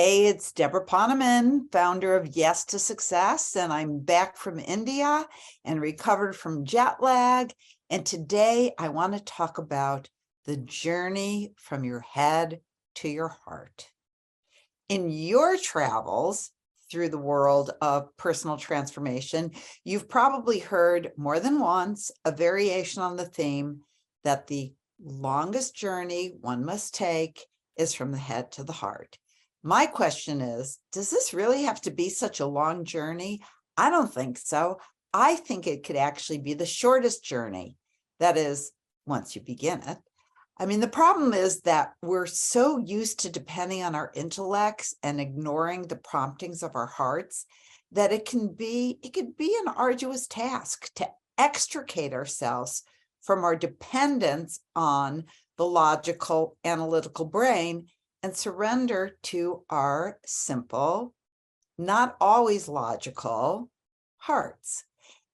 Hey, it's Deborah Poneman, founder of Yes to Success, and I'm back from India and recovered from jet lag. And today I want to talk about the journey from your head to your heart. In your travels through the world of personal transformation, you've probably heard more than once a variation on the theme that the longest journey one must take is from the head to the heart. My question is, does this really have to be such a long journey? I don't think so. I think it could actually be the shortest journey. That is, once you begin it. I mean, the problem is that we're so used to depending on our intellects and ignoring the promptings of our hearts that it could be an arduous task to extricate ourselves from our dependence on the logical, analytical brain and surrender to our simple, not always logical hearts.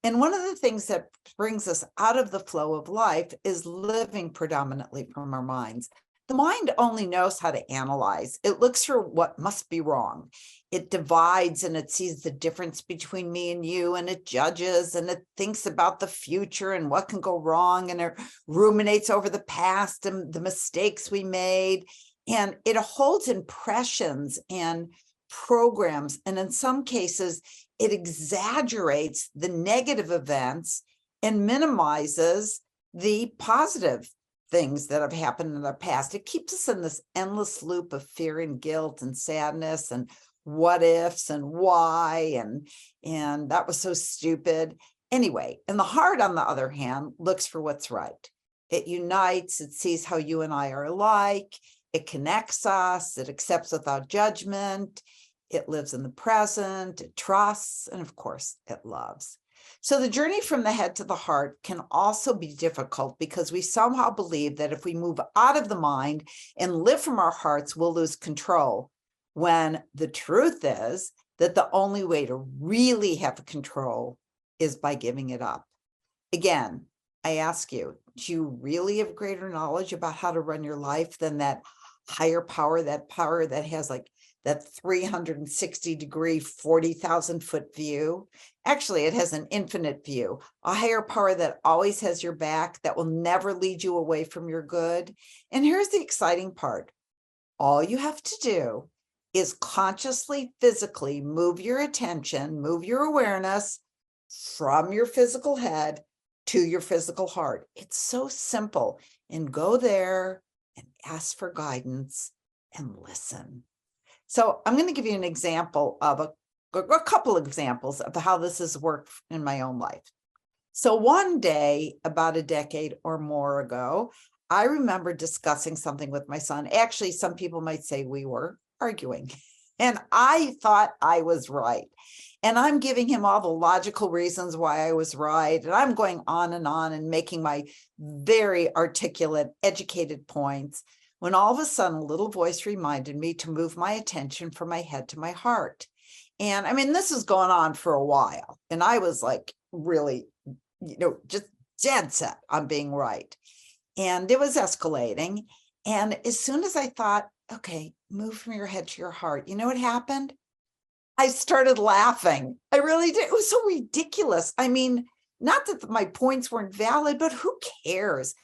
And one of the things that brings us out of the flow of life is living predominantly from our minds. The mind only knows how to analyze. It looks for what must be wrong. It divides and it sees the difference between me and you, and it judges and it thinks about the future and what can go wrong, and it ruminates over the past and the mistakes we made. And it holds impressions and programs, and in some cases, it exaggerates the negative events and minimizes the positive things that have happened in the past. It keeps us in this endless loop of fear and guilt and sadness and what ifs and why and that was so stupid. Anyway, and the heart, on the other hand, looks for what's right. It unites, it sees how you and I are alike, it connects us, it accepts without judgment, it lives in the present, it trusts, and of course, it loves. So the journey from the head to the heart can also be difficult because we somehow believe that if we move out of the mind and live from our hearts, we'll lose control, when the truth is that the only way to really have control is by giving it up. Again, I ask you, do you really have greater knowledge about how to run your life than that higher power that has like that 360-degree, 40,000-foot view? Actually, it has an infinite view, a higher power that always has your back, that will never lead you away from your good. And here's the exciting part. All you have to do is consciously, physically move your attention, move your awareness from your physical head to your physical heart. It's so simple. And go there and ask for guidance and listen. So I'm going to give you an example of a couple examples of how this has worked in my own life. So one day, about a decade or more ago, I remember discussing something with my son. Actually, some people might say we were arguing, and I thought I was right. And I'm giving him all the logical reasons why I was right. And I'm going on and making my very articulate, educated points, when all of a sudden a little voice reminded me to move my attention from my head to my heart. And I mean, this is going on for a while. And I was like, really, just dead set on being right. And it was escalating. And as soon as I thought, okay, move from your head to your heart, you know what happened? I started laughing. I really did. It was so ridiculous. I mean, not that my points weren't valid, but who cares?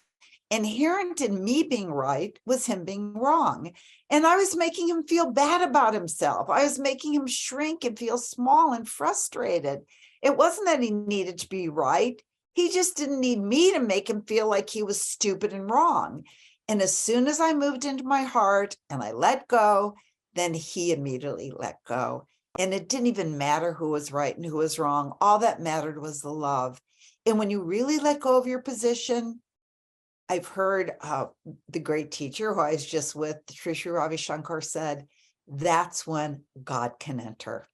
Inherent in me being right was him being wrong. And I was making him feel bad about himself. I was making him shrink and feel small and frustrated. It wasn't that he needed to be right. He just didn't need me to make him feel like he was stupid and wrong. And as soon as I moved into my heart and I let go, then he immediately let go. And it didn't even matter who was right and who was wrong. All that mattered was the love. And when you really let go of your position, I've heard the great teacher who I was just with, Sri Sri Ravi Shankar, said, that's when God can enter.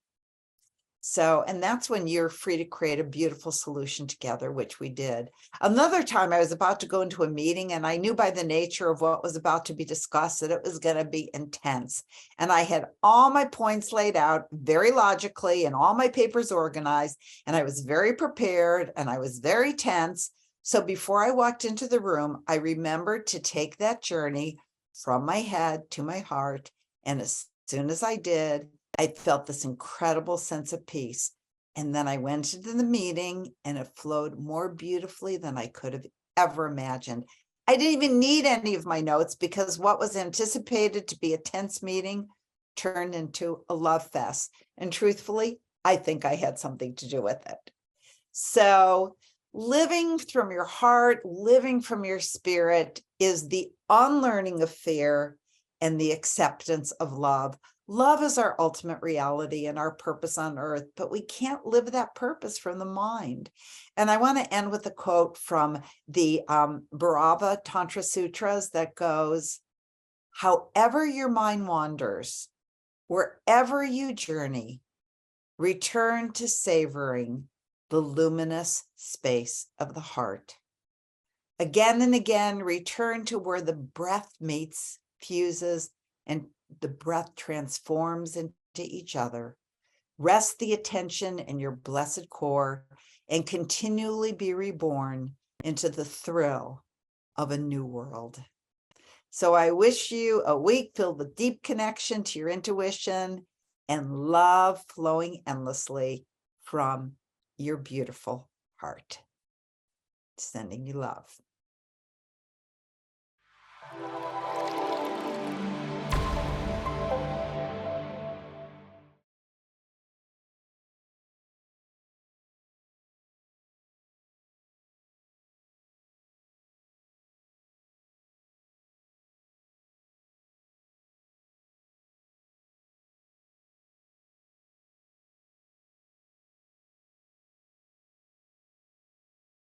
So, and that's when you're free to create a beautiful solution together, which we did. Another time I was about to go into a meeting, and I knew by the nature of what was about to be discussed that it was going to be intense. And I had all my points laid out very logically and all my papers organized, and I was very prepared and I was very tense. So before I walked into the room, I remembered to take that journey from my head to my heart. And as soon as I did, I felt this incredible sense of peace. And then I went into the meeting and it flowed more beautifully than I could have ever imagined. I didn't even need any of my notes because what was anticipated to be a tense meeting turned into a love fest. And truthfully, I think I had something to do with it. So living from your heart, living from your spirit is the unlearning of fear and the acceptance of love. Love is our ultimate reality and our purpose on earth, but we can't live that purpose from the mind. And I want to end with a quote from the Bhairava Tantra Sutras that goes, "However your mind wanders, wherever you journey, return to savoring the luminous space of the heart. Again and again, return to where the breath meets, fuses, and the breath transforms into each other. Rest the attention in your blessed core and continually be reborn into the thrill of a new world." So I wish you a week filled with deep connection to your intuition and love flowing endlessly from your beautiful heart. Sending you love.